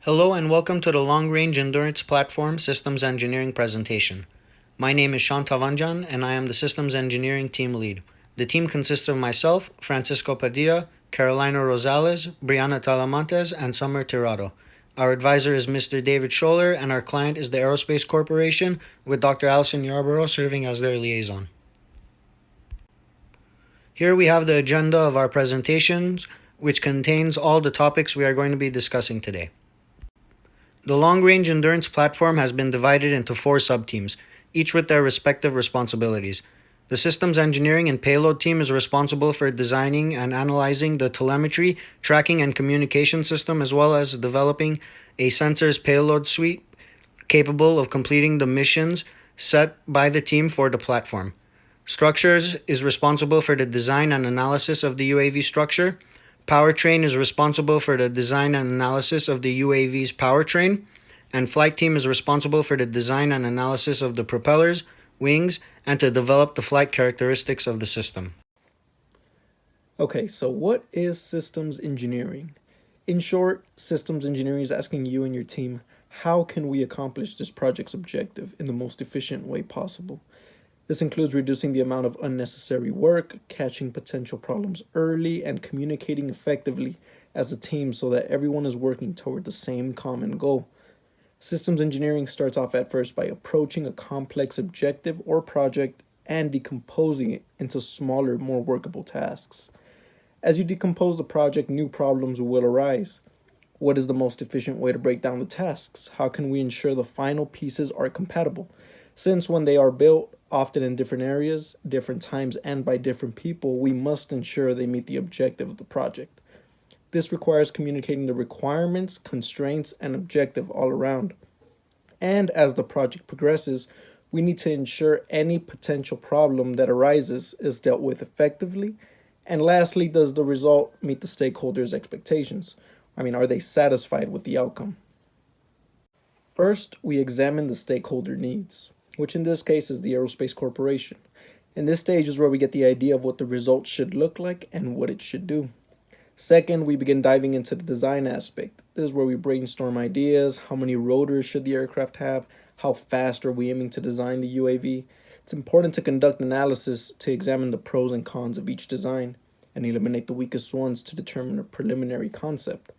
Hello and welcome to the Long Range Endurance Platform Systems Engineering presentation. My name is Sean Tavanjan and I am the Systems Engineering Team Lead. The team consists of myself, Francisco Padilla, Carolina Rosales, Brianna Talamontes, and Summer Tirado. Our advisor is Mr. David Scholler and our client is the Aerospace Corporation with Dr. Allison Yarborough serving as their liaison. Here we have the agenda of our presentations, which contains all the topics we are going to be discussing today. The Long Range Endurance Platform has been divided into 4 subteams, each with their respective responsibilities. The Systems Engineering and Payload team is responsible for designing and analyzing the telemetry, tracking, and communication system, as well as developing a sensors payload suite capable of completing the missions set by the team for the platform. Structures is responsible for the design and analysis of the UAV structure. Powertrain is responsible for the design and analysis of the UAV's powertrain, and Flight Team is responsible for the design and analysis of the propellers, wings, and to develop the flight characteristics of the system. Okay, so what is systems engineering? In short, systems engineering is asking you and your team, how can we accomplish this project's objective in the most efficient way possible? This includes reducing the amount of unnecessary work, catching potential problems early, and communicating effectively as a team so that everyone is working toward the same common goal. Systems engineering starts off at first by approaching a complex objective or project and decomposing it into smaller, more workable tasks. As you decompose the project, new problems will arise. What is the most efficient way to break down the tasks? How can we ensure the final pieces are compatible? Since when they are built, often in different areas, different times, and by different people, we must ensure they meet the objective of the project. This requires communicating the requirements, constraints, and objective all around. And as the project progresses, we need to ensure any potential problem that arises is dealt with effectively. And lastly, does the result meet the stakeholders' expectations? Are they satisfied with the outcome? First, we examine the stakeholder needs, which in this case is the Aerospace Corporation. In this stage is where we get the idea of what the result should look like and what it should do. Second, we begin diving into the design aspect. This is where we brainstorm ideas. How many rotors should the aircraft have? How fast are we aiming to design the UAV? It's important to conduct analysis to examine the pros and cons of each design and eliminate the weakest ones to determine a preliminary concept.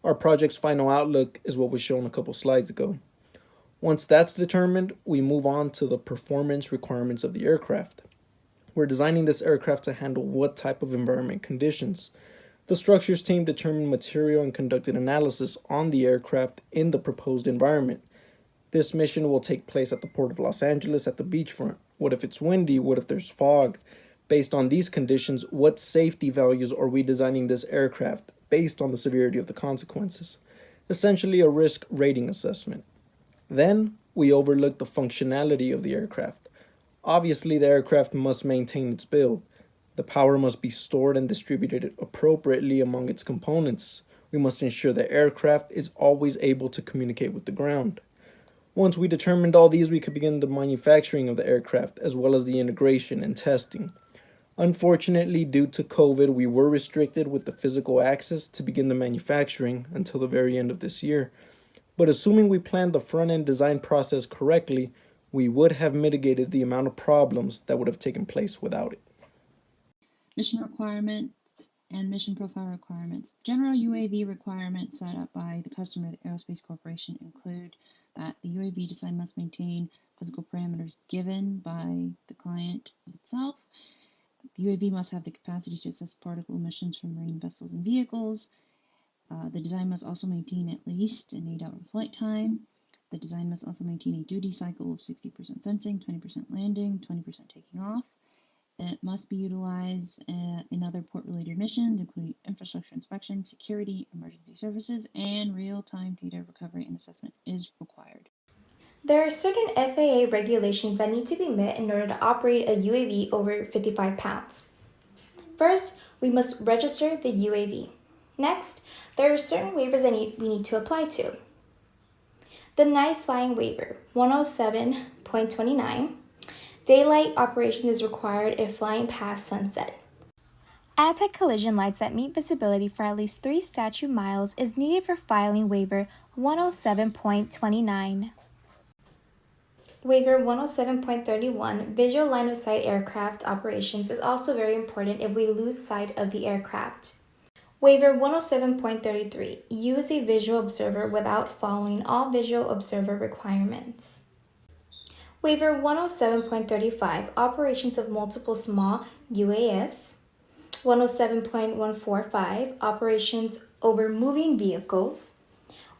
Our project's final outlook is what was shown a couple slides ago. Once that's determined, we move on to the performance requirements of the aircraft. We're designing this aircraft to handle what type of environment conditions. The structures team determined material and conducted analysis on the aircraft in the proposed environment. This mission will take place at the Port of Los Angeles at the beachfront. What if it's windy? What if there's fog? Based on these conditions, what safety values are we designing this aircraft based on the severity of the consequences? Essentially a risk rating assessment. Then we overlook the functionality of the aircraft. Obviously, the aircraft must maintain its build. The power must be stored and distributed appropriately among its components. We must ensure the aircraft is always able to communicate with the ground. Once we determined all these, we could begin the manufacturing of the aircraft as well as the integration and testing. Unfortunately, due to COVID, we were restricted with the physical access to begin the manufacturing until the very end of this year. But assuming we planned the front-end design process correctly, we would have mitigated the amount of problems that would have taken place without it. Mission requirements and mission profile requirements. General UAV requirements set up by the customer, the Aerospace Corporation, include that the UAV design must maintain physical parameters given by the client itself. The UAV must have the capacity to assess particle emissions from marine vessels and vehicles. The design must also maintain at least an 8-hour flight time. The design must also maintain a duty cycle of 60% sensing, 20% landing, 20% taking off. It must be utilized in other port-related missions, including infrastructure inspection, security, emergency services, and real-time data recovery and assessment is required. There are certain FAA regulations that need to be met in order to operate a UAV over 55 pounds. First, we must register the UAV. Next, there are certain waivers that we need to apply to. The Night Flying Waiver 107.29. Daylight operation is required if flying past sunset. Anti-collision lights that meet visibility for at least 3 statute miles is needed for filing waiver 107.29. Waiver 107.31, visual line of sight aircraft operations, is also very important if we lose sight of the aircraft. Waiver 107.33, use a visual observer without following all visual observer requirements. Waiver 107.35, operations of multiple small UAS. 107.145, operations over moving vehicles.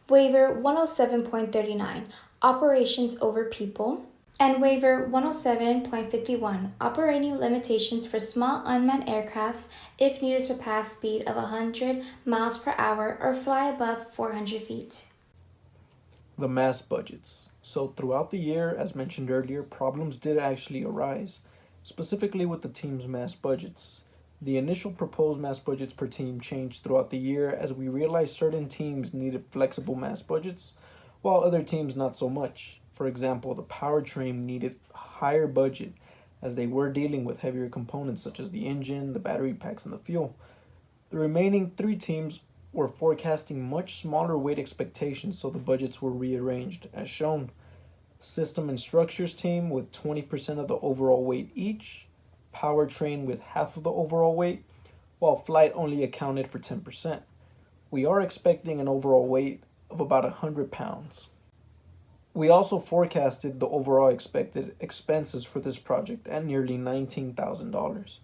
Waiver 107.39, operations over people. And waiver 107.51, operating limitations for small unmanned aircrafts if needed to surpass speed of 100 miles per hour or fly above 400 feet. The mass budgets. So throughout the year, as mentioned earlier, problems did actually arise, specifically with the team's mass budgets. The initial proposed mass budgets per team changed throughout the year as we realized certain teams needed flexible mass budgets, while other teams not so much. For example, the powertrain needed a higher budget as they were dealing with heavier components such as the engine, the battery packs, and the fuel. The remaining 3 teams were forecasting much smaller weight expectations, so the budgets were rearranged as shown. System and Structures team with 20% of the overall weight each, Powertrain with half of the overall weight, while Flight only accounted for 10%. We are expecting an overall weight of about 100 pounds. We also forecasted the overall expected expenses for this project at nearly $19,000.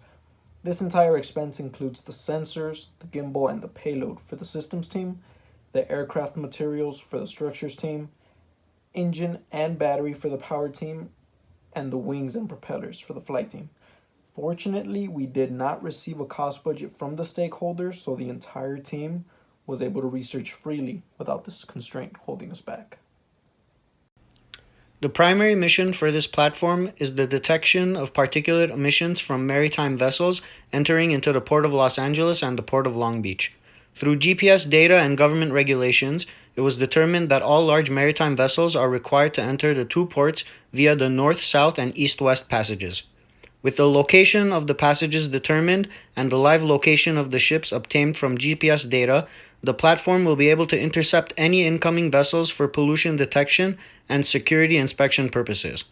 This entire expense includes the sensors, the gimbal, and the payload for the systems team, the aircraft materials for the structures team, engine and battery for the power team, and the wings and propellers for the flight team. Fortunately, we did not receive a cost budget from the stakeholders, so the entire team was able to research freely without this constraint holding us back. The primary mission for this platform is the detection of particulate emissions from maritime vessels entering into the Port of Los Angeles and the Port of Long Beach. Through GPS data and government regulations, it was determined that all large maritime vessels are required to enter the 2 ports via the north, south, and east-west passages. With the location of the passages determined and the live location of the ships obtained from GPS data, the platform will be able to intercept any incoming vessels for pollution detection and security inspection purposes.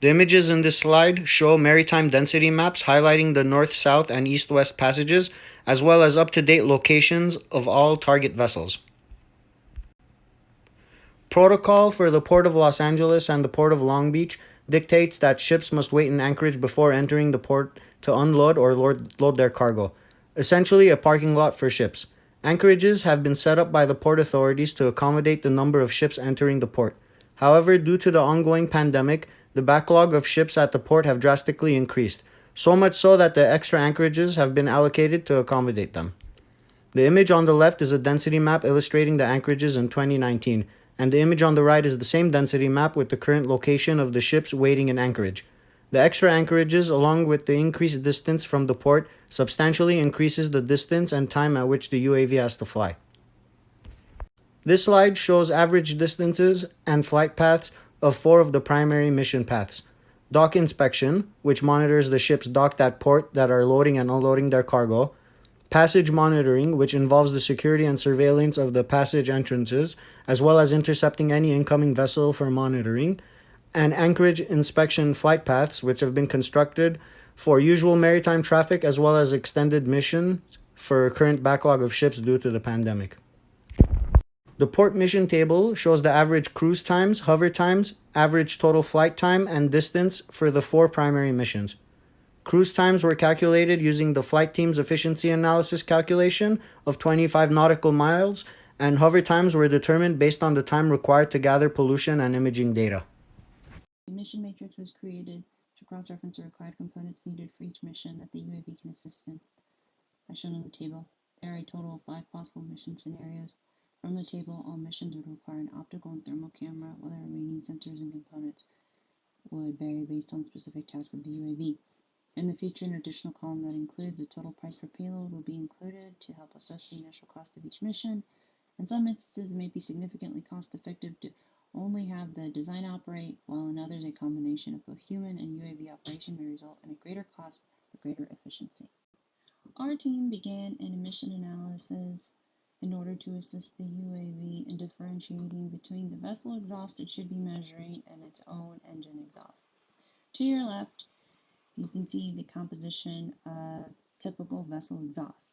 The images in this slide show maritime density maps highlighting the north, south, and east-west passages, as well as up-to-date locations of all target vessels. Protocol for the Port of Los Angeles and the Port of Long Beach dictates that ships must wait in anchorage before entering the port to unload or load their cargo, essentially a parking lot for ships. Anchorages have been set up by the port authorities to accommodate the number of ships entering the port. However, due to the ongoing pandemic, the backlog of ships at the port have drastically increased, so much so that the extra anchorages have been allocated to accommodate them. The image on the left is a density map illustrating the anchorages in 2019, and the image on the right is the same density map with the current location of the ships waiting in anchorage. The extra anchorages, along with the increased distance from the port, substantially increases the distance and time at which the UAV has to fly. This slide shows average distances and flight paths of 4 of the primary mission paths. Dock inspection, which monitors the ships docked at port that are loading and unloading their cargo. Passage monitoring, which involves the security and surveillance of the passage entrances, as well as intercepting any incoming vessel for monitoring. And anchorage inspection flight paths, which have been constructed for usual maritime traffic as well as extended missions for current backlog of ships due to the pandemic. The port mission table shows the average cruise times, hover times, average total flight time, and distance for the 4 primary missions. Cruise times were calculated using the flight team's efficiency analysis calculation of 25 nautical miles, and hover times were determined based on the time required to gather pollution and imaging data. A mission matrix was created to cross-reference the required components needed for each mission that the UAV can assist in. As shown in the table, there are a total of 5 possible mission scenarios. From the table, all missions would require an optical and thermal camera, while the remaining sensors and components would vary based on specific tasks of the UAV. In the feature, an additional column that includes the total price per payload will be included to help assess the initial cost of each mission. In some instances, it may be significantly cost-effective to only have the design operate, while in others, a combination of both human and UAV operation may result in a greater cost but greater efficiency. Our team began an emission analysis in order to assist the UAV in differentiating between the vessel exhaust it should be measuring and its own engine exhaust. To your left, you can see the composition of typical vessel exhausts,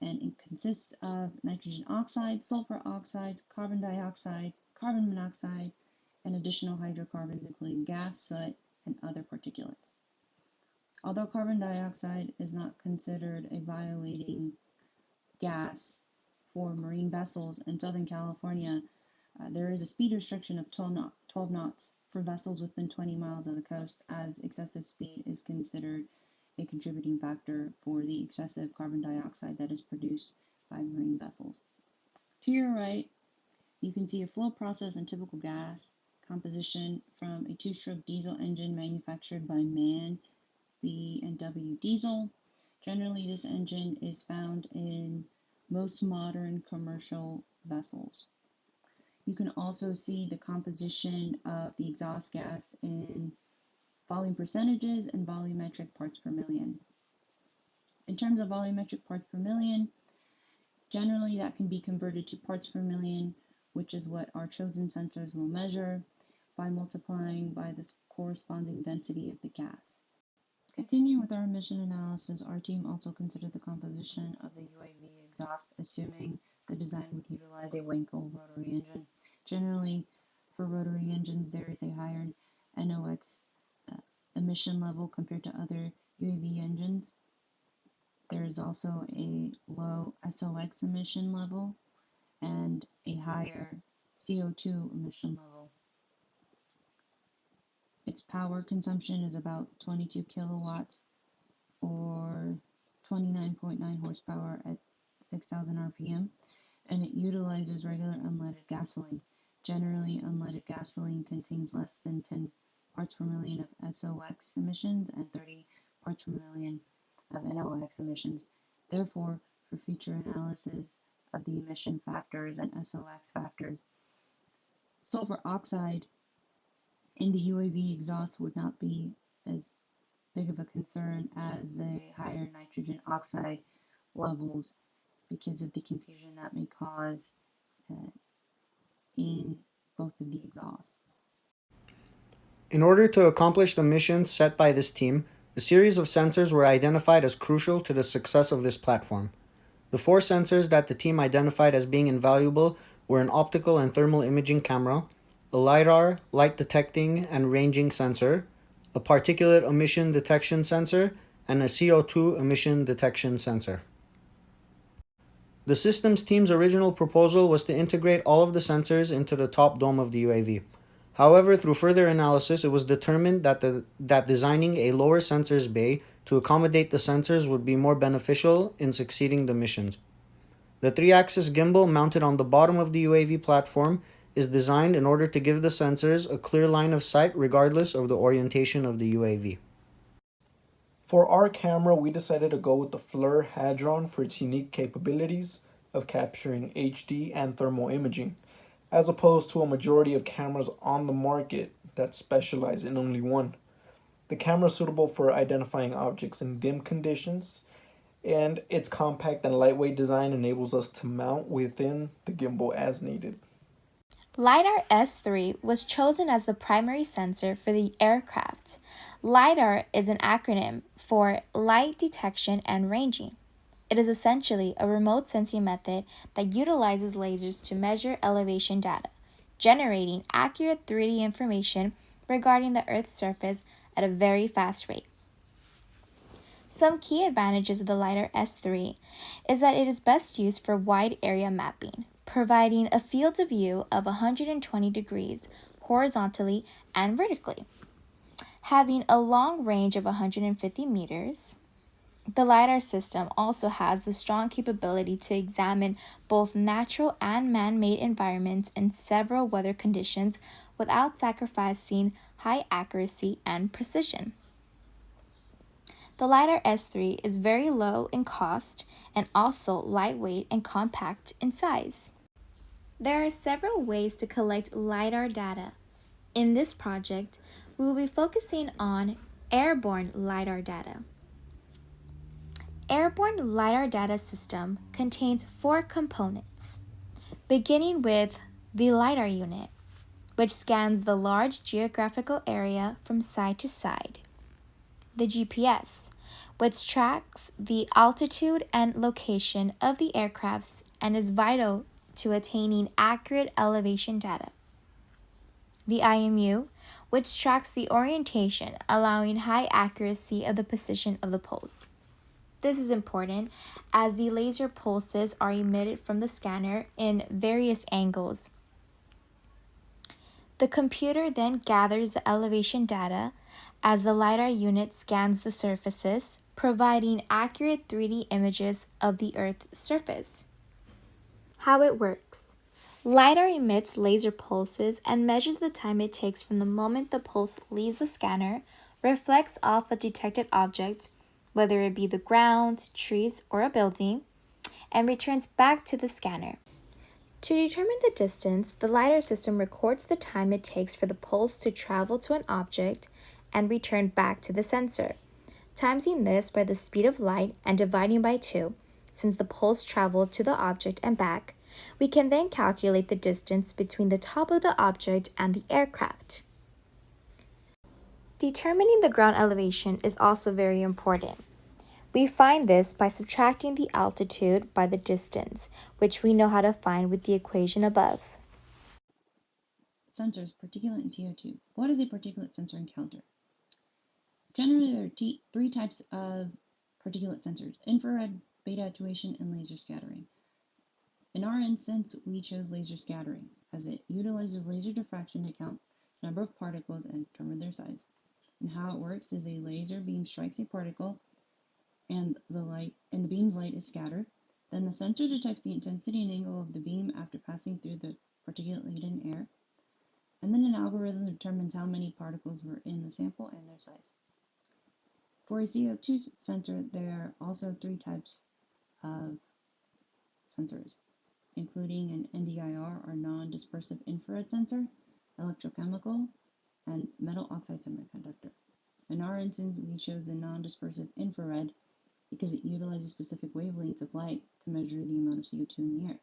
and it consists of nitrogen oxide, sulfur oxides, carbon dioxide, carbon monoxide, and additional hydrocarbons including gas, soot, and other particulates. Although carbon dioxide is not considered a violating gas for marine vessels in Southern California, there is a speed restriction of 12 knots for vessels within 20 miles of the coast, as excessive speed is considered a contributing factor for the excessive carbon dioxide that is produced by marine vessels. To your right, you can see a flow process and typical gas composition from a two-stroke diesel engine manufactured by MAN B&W Diesel. Generally, this engine is found in most modern commercial vessels. You can also see the composition of the exhaust gas in volume percentages and volumetric parts per million. In terms of volumetric parts per million, generally that can be converted to parts per million, which is what our chosen sensors will measure by multiplying by the corresponding density of the gas. Continuing with our emission analysis, our team also considered the composition of the UAV exhaust, assuming the design would utilize a Wankel rotary engine. Generally, for rotary engines, there is a higher NOx emission level compared to other UAV engines. There is also a low SOx emission level and a higher CO2 emission level. Its power consumption is about 22 kilowatts or 29.9 horsepower at 6,000 RPM, and it utilizes regular unleaded gasoline. Generally, unleaded gasoline contains less than 10 parts per million of SOx emissions and 30 parts per million of NOx emissions. Therefore, for future analysis of the emission factors and SOx factors, sulfur oxide in the UAV exhaust would not be as big of a concern as the higher nitrogen oxide levels because of the confusion that may cause in both of the exhausts. In order to accomplish the mission set by this team, a series of sensors were identified as crucial to the success of this platform. The 4 sensors that the team identified as being invaluable were an optical and thermal imaging camera, a LiDAR, light detecting and ranging sensor, a particulate emission detection sensor, and a CO2 emission detection sensor. The systems team's original proposal was to integrate all of the sensors into the top dome of the UAV. However, through further analysis, it was determined that designing a lower sensors bay to accommodate the sensors would be more beneficial in succeeding the missions. The 3-axis gimbal mounted on the bottom of the UAV platform is designed in order to give the sensors a clear line of sight regardless of the orientation of the UAV. For our camera, we decided to go with the FLIR Hadron for its unique capabilities of capturing HD and thermal imaging, as opposed to a majority of cameras on the market that specialize in only one. The camera is suitable for identifying objects in dim conditions, and its compact and lightweight design enables us to mount within the gimbal as needed. LiDAR S3 was chosen as the primary sensor for the aircraft. LiDAR is an acronym for Light Detection and Ranging. It is essentially a remote sensing method that utilizes lasers to measure elevation data, generating accurate 3D information regarding the Earth's surface at a very fast rate. Some key advantages of the LiDAR S3 is that it is best used for wide area mapping, providing a field of view of 120 degrees horizontally and vertically. Having a long range of 150 meters, the LiDAR system also has the strong capability to examine both natural and man-made environments in several weather conditions without sacrificing high accuracy and precision. The LiDAR S3 is very low in cost and also lightweight and compact in size. There are several ways to collect LiDAR data. In this project, we will be focusing on airborne LiDAR data. airborne LiDAR data system contains 4 components, beginning with the LiDAR unit, which scans the large geographical area from side to side. The GPS, which tracks the altitude and location of the aircrafts and is vital to attaining accurate elevation data. The IMU, which tracks the orientation, allowing high accuracy of the position of the pulse. This is important as the laser pulses are emitted from the scanner in various angles. The computer then gathers the elevation data as the LiDAR unit scans the surfaces, providing accurate 3D images of the Earth's surface. How it works. LiDAR emits laser pulses and measures the time it takes from the moment the pulse leaves the scanner, reflects off a detected object, whether it be the ground, trees, or a building, and returns back to the scanner. To determine the distance, the LiDAR system records the time it takes for the pulse to travel to an object and return back to the sensor, timesing this by the speed of light and dividing by 2, since the pulse traveled to the object and back. We can then calculate the distance between the top of the object and the aircraft. Determining the ground elevation is also very important. We find this by subtracting the altitude by the distance, which we know how to find with the equation above. Sensors, particulate and CO2. What does a particulate sensor encounter? Generally, there are 3 types of particulate sensors: infrared, beta attenuation, and laser scattering. In our instance, we chose laser scattering, as it utilizes laser diffraction to count the number of particles and determine their size. And how it works is a laser beam strikes a particle, and the beam's light is scattered. Then the sensor detects the intensity and angle of the beam after passing through the particulate-laden air, and then an algorithm determines how many particles were in the sample and their size. For a CO2 sensor, there are also 3 types of sensors, including an NDIR, or non-dispersive infrared sensor, electrochemical, and metal oxide semiconductor. In our instance, we chose the non-dispersive infrared because it utilizes specific wavelengths of light to measure the amount of CO2 in the air.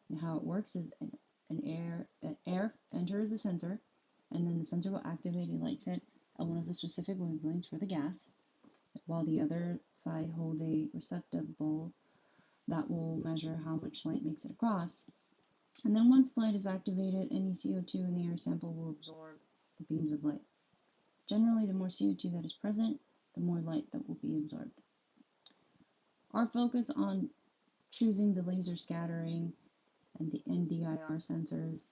And how it works is air enters the sensor, and then the sensor will activate a light set at one of the specific wavelengths for the gas, while the other side holds a receptacle that will measure how much light makes it across. And then once light is activated, any CO2 in the air sample will absorb the beams of light. Generally, the more CO2 that is present, the more light that will be absorbed. Our focus on choosing the laser scattering and the NDIR sensors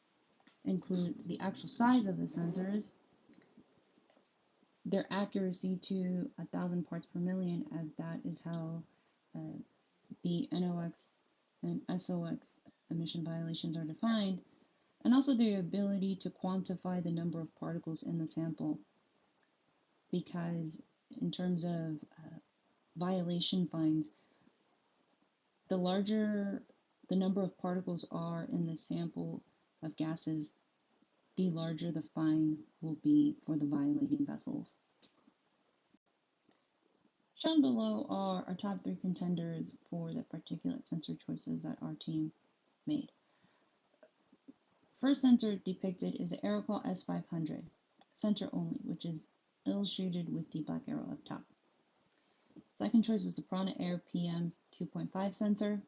include the actual size of the sensors, their accuracy to 1,000 parts per million, as that is how the NOx and SOx emission violations are defined, and also the ability to quantify the number of particles in the sample, because in terms of violation fines, the larger the number of particles are in the sample of gases, the larger the fine will be for the violating vessels. Shown below are our top 3 contenders for the particulate sensor choices that our team made. First sensor depicted is the Aeroqual S500, sensor only, which is illustrated with the black arrow up top. Second choice was the Prana Air PM 2.5 sensor,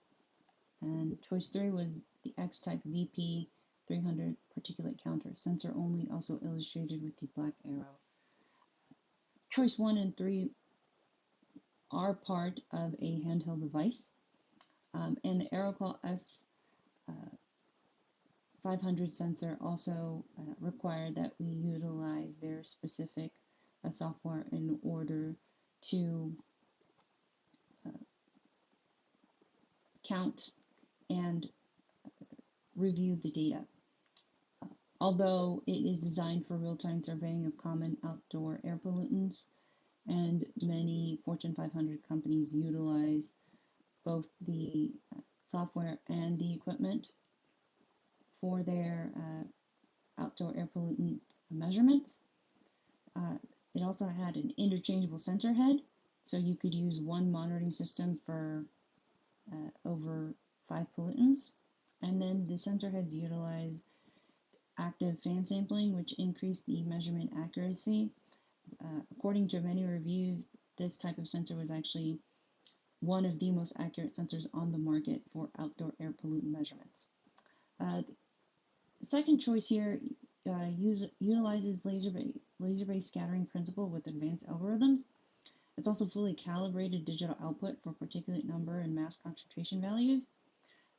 and choice 3 was the X-Tech VP 300 particulate counter, sensor only, also illustrated with the black arrow. Choice 1 and 3 are part of a handheld device, and the Aeroqual S500 sensor also required that we utilize their specific software in order to count and review the data. Although it is designed for real-time surveying of common outdoor air pollutants, and many Fortune 500 companies utilize both the software and the equipment for their outdoor air pollutant measurements. It also had an interchangeable sensor head So you could use one monitoring system for over 5 pollutants. And then the sensor heads utilize active fan sampling, which increased the measurement accuracy. According to many reviews, this type of sensor was actually one of the most accurate sensors on the market for outdoor air pollutant measurements. The second choice here utilizes laser-based scattering principle with advanced algorithms. It's also fully calibrated digital output for particulate number and mass concentration values,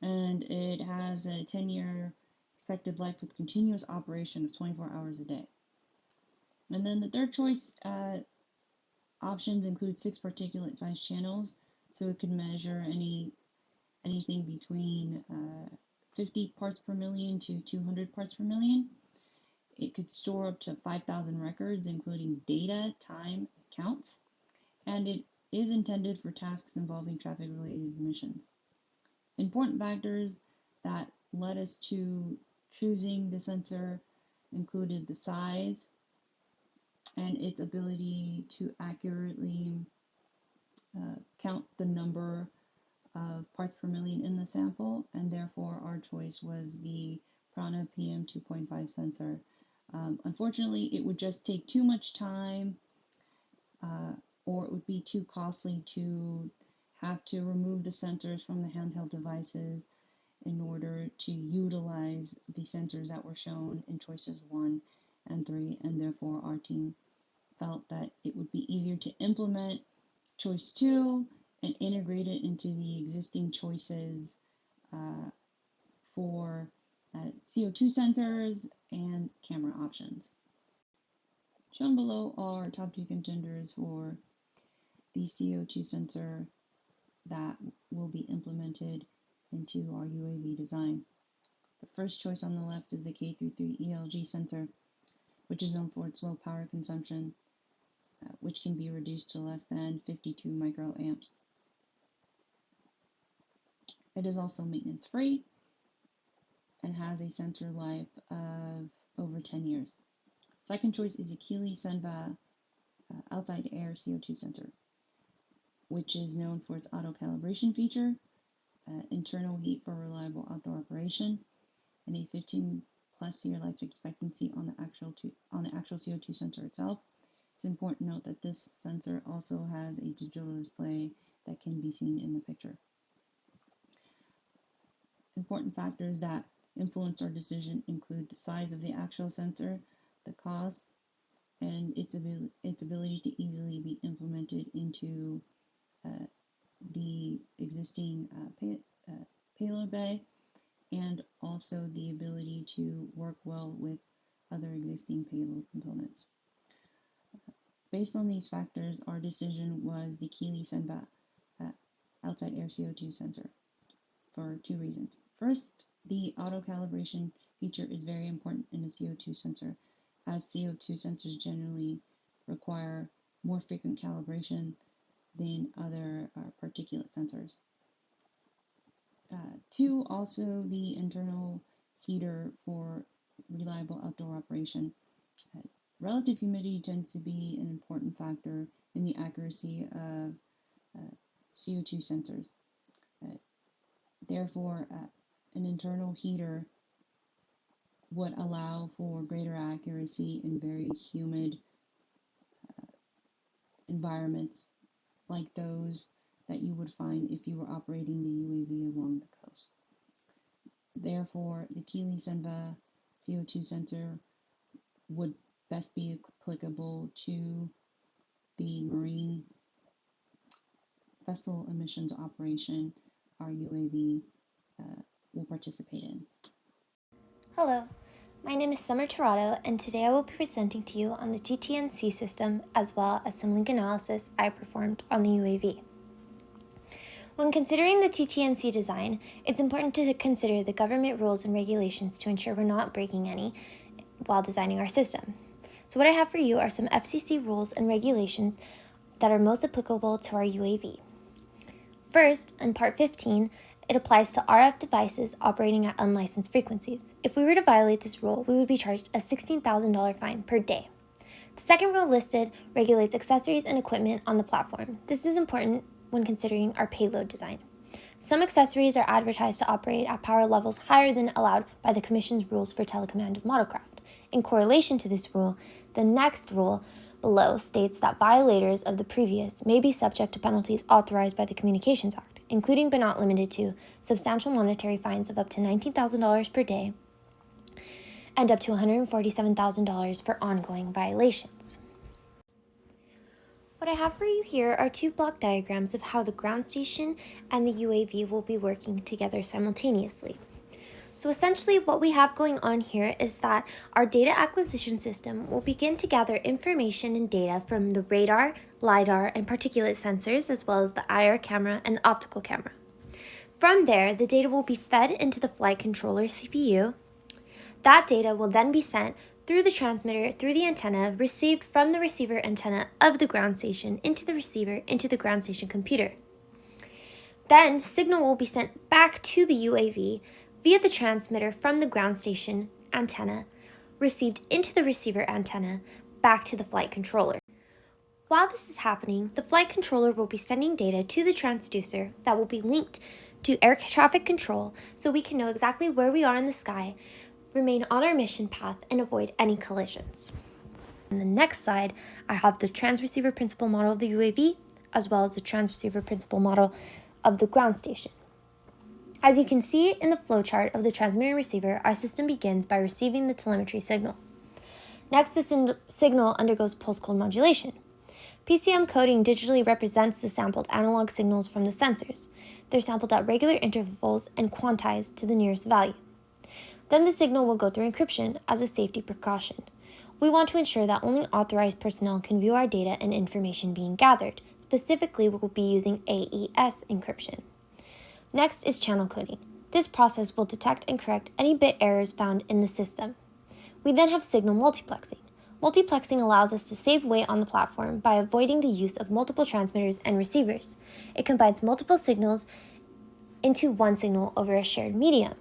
and it has a 10-year expected life with continuous operation of 24 hours a day. And then the third choice options include 6 particulate size channels, so it can measure anything between 50 parts per million to 200 parts per million. It could store up to 5,000 records, including data, time, counts, and it is intended for tasks involving traffic-related emissions. Important factors that led us to choosing the sensor included the size and its ability to accurately count the number of parts per million in the sample, and therefore our choice was the Prana PM 2.5 sensor. Unfortunately, it would just take too much time or it would be too costly to have to remove the sensors from the handheld devices in order to utilize the sensors that were shown in choices 1 and 3, and therefore our team felt that it would be easier to implement choice 2 and integrate it into the existing choices for CO2 sensors and camera options. Shown below are top 2 contenders for the CO2 sensor that will be implemented into our UAV design. The first choice on the left is the K33 ELG sensor, which is known for its low power consumption, which can be reduced to less than 52 microamps. It is also maintenance free and has a sensor life of over 10 years. Second choice is a Keeley Senva outside air CO2 sensor, which is known for its auto calibration feature, internal heat for reliable outdoor operation, and a 15+ year life expectancy on the actual CO2 sensor itself. It's important to note that this sensor also has a digital display that can be seen in the picture. Important factors that influence our decision include the size of the actual sensor, the cost, and its ability to easily be implemented into the existing payload bay, and also the ability to work well with other existing payload components. Based on these factors, our decision was the Keeley Senva outside air CO2 sensor for 2 reasons. First, the auto calibration feature is very important in a CO2 sensor, as CO2 sensors generally require more frequent calibration than other particulate sensors. 2, also the internal heater for reliable outdoor operation. Relative humidity tends to be an important factor in the accuracy of CO2 sensors. Therefore, an internal heater would allow for greater accuracy in very humid environments like those that you would find if you were operating the UAV along the coast. Therefore, the Keeley Senva CO2 sensor would best be applicable to the marine vessel emissions operation our UAV will participate in. Hello, my name is Summer Tirado, and today I will be presenting to you on the TTNC system as well as some link analysis I performed on the UAV. When considering the TTNC design, it's important to consider the government rules and regulations to ensure we're not breaking any while designing our system. So what I have for you are some FCC rules and regulations that are most applicable to our UAV. First, in Part 15, it applies to RF devices operating at unlicensed frequencies. If we were to violate this rule, we would be charged a $16,000 fine per day. The second rule listed regulates accessories and equipment on the platform. This is important when considering our payload design. Some accessories are advertised to operate at power levels higher than allowed by the Commission's rules for telecommand of Modelcraft. In correlation to this rule, the next rule below states that violators of the previous may be subject to penalties authorized by the Communications Act, including but not limited to substantial monetary fines of up to $19,000 per day and up to $147,000 for ongoing violations. What I have for you here are two block diagrams of how the ground station and the UAV will be working together simultaneously. So essentially what we have going on here is that our data acquisition system will begin to gather information and data from the radar, LiDAR, and particulate sensors, as well as the IR camera and the optical camera. From there, the data will be fed into the flight controller CPU. That data will then be sent through the transmitter, through the antenna, received from the receiver antenna of the ground station into the receiver, into the ground station computer. Then, signal will be sent back to the UAV via the transmitter from the ground station antenna, received into the receiver antenna, back to the flight controller. While this is happening, the flight controller will be sending data to the transducer that will be linked to air traffic control so we can know exactly where we are in the sky, remain on our mission path, and avoid any collisions. On the next slide, I have the transreceiver principal model of the UAV, as well as the transreceiver principal model of the ground station. As you can see in the flowchart of the transmitter and receiver, our system begins by receiving the telemetry signal. Next, the signal undergoes pulse code modulation. PCM coding digitally represents the sampled analog signals from the sensors. They're sampled at regular intervals and quantized to the nearest value. Then the signal will go through encryption as a safety precaution. We want to ensure that only authorized personnel can view our data and information being gathered. Specifically, we will be using AES encryption. Next is channel coding. This process will detect and correct any bit errors found in the system. We then have signal multiplexing. Multiplexing allows us to save weight on the platform by avoiding the use of multiple transmitters and receivers. It combines multiple signals into one signal over a shared medium.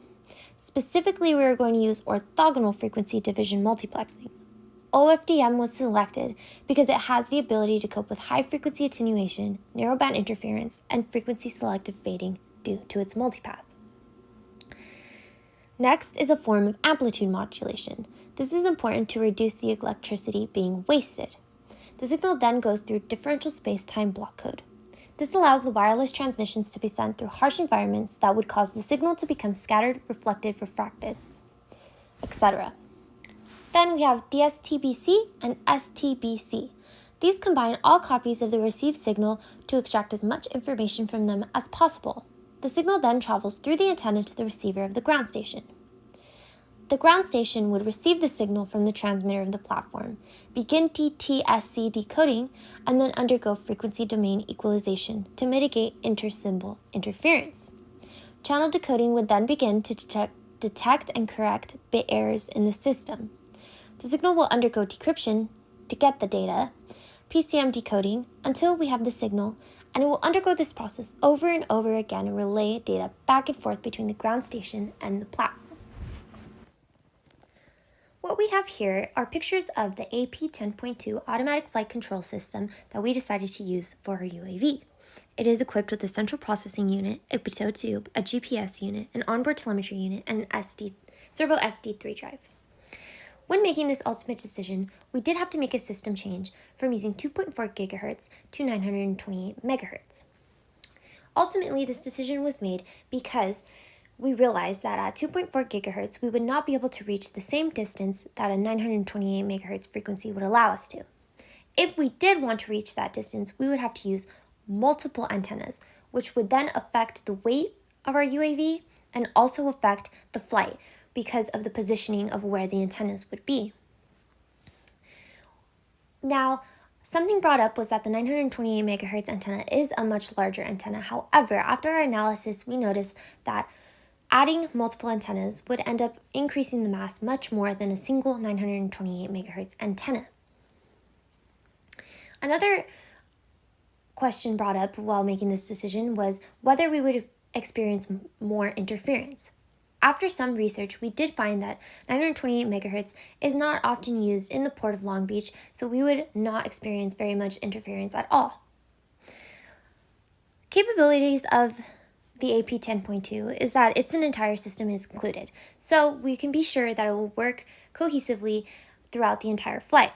Specifically, we are going to use orthogonal frequency division multiplexing. OFDM was selected because it has the ability to cope with high frequency attenuation, narrowband interference, and frequency selective fading due to its multipath. Next is a form of amplitude modulation. This is important to reduce the electricity being wasted. The signal then goes through differential space-time block code. This allows the wireless transmissions to be sent through harsh environments that would cause the signal to become scattered, reflected, refracted, etc. Then we have DSTBC and STBC. These combine all copies of the received signal to extract as much information from them as possible. The signal then travels through the antenna to the receiver of the ground station. The ground station would receive the signal from the transmitter of the platform, begin DTSC decoding, and then undergo frequency domain equalization to mitigate intersymbol interference. Channel decoding would then begin to detect and correct bit errors in the system. The signal will undergo decryption to get the data, PCM decoding until we have the signal, and it will undergo this process over and over again and relay data back and forth between the ground station and the platform. What we have here are pictures of the AP10.2 automatic flight control system that we decided to use for our UAV. It is equipped with a central processing unit, a pitot tube, a GPS unit, an onboard telemetry unit, and an servo SD3 drive. When making this ultimate decision, we did have to make a system change from using 2.4 GHz to 928 MHz. Ultimately, this decision was made because we realized that at 2.4 GHz, we would not be able to reach the same distance that a 928 MHz frequency would allow us to. If we did want to reach that distance, we would have to use multiple antennas, which would then affect the weight of our UAV and also affect the flight because of the positioning of where the antennas would be. Now, something brought up was that the 928 MHz antenna is a much larger antenna. However, after our analysis, we noticed that adding multiple antennas would end up increasing the mass much more than a single 928 MHz antenna. Another question brought up while making this decision was whether we would experience more interference. After some research, we did find that 928 megahertz is not often used in the Port of Long Beach, so we would not experience very much interference at all. Capabilities of the AP 10.2 is that its entire system is included, so we can be sure that it will work cohesively throughout the entire flight.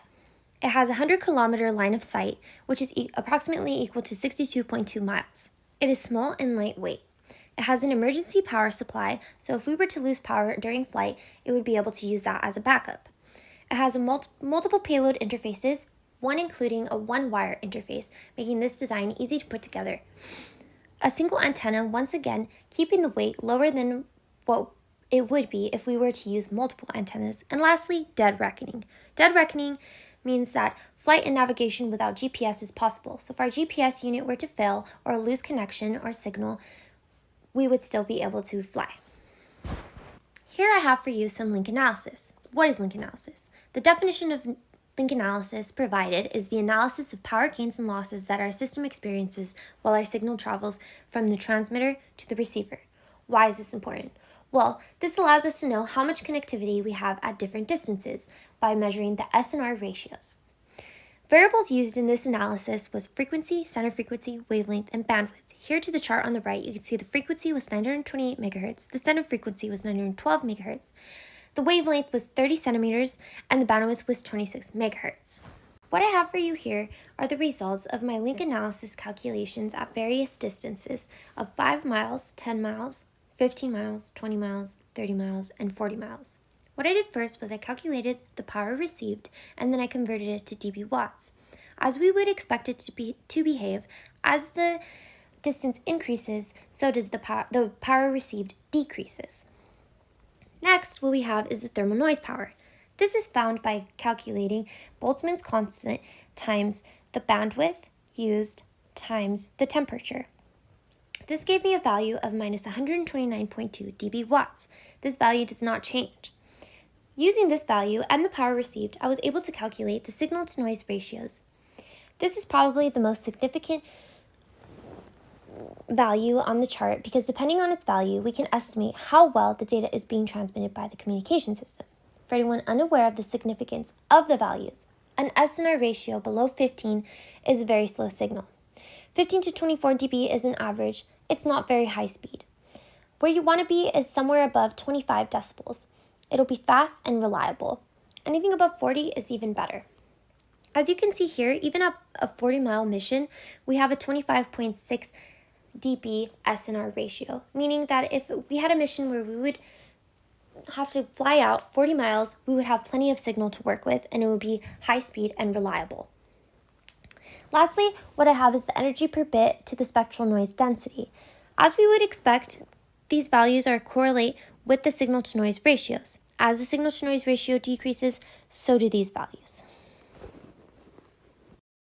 It has a 100-kilometer line of sight, which is approximately equal to 62.2 miles. It is small and lightweight. It has an emergency power supply, so if we were to lose power during flight, it would be able to use that as a backup. It has multiple payload interfaces, one including a one-wire interface, making this design easy to put together. A single antenna, once again, keeping the weight lower than what it would be if we were to use multiple antennas. And lastly, dead reckoning. Dead reckoning means that flight and navigation without GPS is possible. So if our GPS unit were to fail or lose connection or signal, we would still be able to fly. Here I have for you some link analysis. What is link analysis? The definition of link analysis provided is the analysis of power gains and losses that our system experiences while our signal travels from the transmitter to the receiver. Why is this important? Well, this allows us to know how much connectivity we have at different distances by measuring the S&R ratios. Variables used in this analysis was frequency, center frequency, wavelength, and bandwidth. Here to the chart on the right, you can see the frequency was 928 megahertz, the center frequency was 912 megahertz, the wavelength was 30 centimeters, and the bandwidth was 26 megahertz. What I have for you here are the results of my link analysis calculations at various distances of 5 miles, 10 miles, 15 miles, 20 miles, 30 miles, and 40 miles. What I did first was I calculated the power received, and then I converted it to dB watts. As we would expect it to behave, as the distance increases, so does the power received decreases. Next, what we have is the thermal noise power. This is found by calculating Boltzmann's constant times the bandwidth used times the temperature. This gave me a value of minus 129.2 dB watts. This value does not change. Using this value and the power received, I was able to calculate the signal-to-noise ratios. This is probably the most significant value on the chart because depending on its value, we can estimate how well the data is being transmitted by the communication system. For anyone unaware of the significance of the values, an S&R ratio below 15 is a very slow signal. 15 to 24 dB is an average. It's not very high speed. Where you want to be is somewhere above 25 decibels. It'll be fast and reliable. Anything above 40 is even better. As you can see here, even at a 40-mile mission, we have a 25.6 dB S&R ratio, meaning that if we had a mission where we would have to fly out 40 miles, we would have plenty of signal to work with, and it would be high speed and reliable. Lastly, what I have is the energy per bit to the spectral noise density. As we would expect, these values are correlate with the signal-to-noise ratios. As the signal-to-noise ratio decreases, so do these values.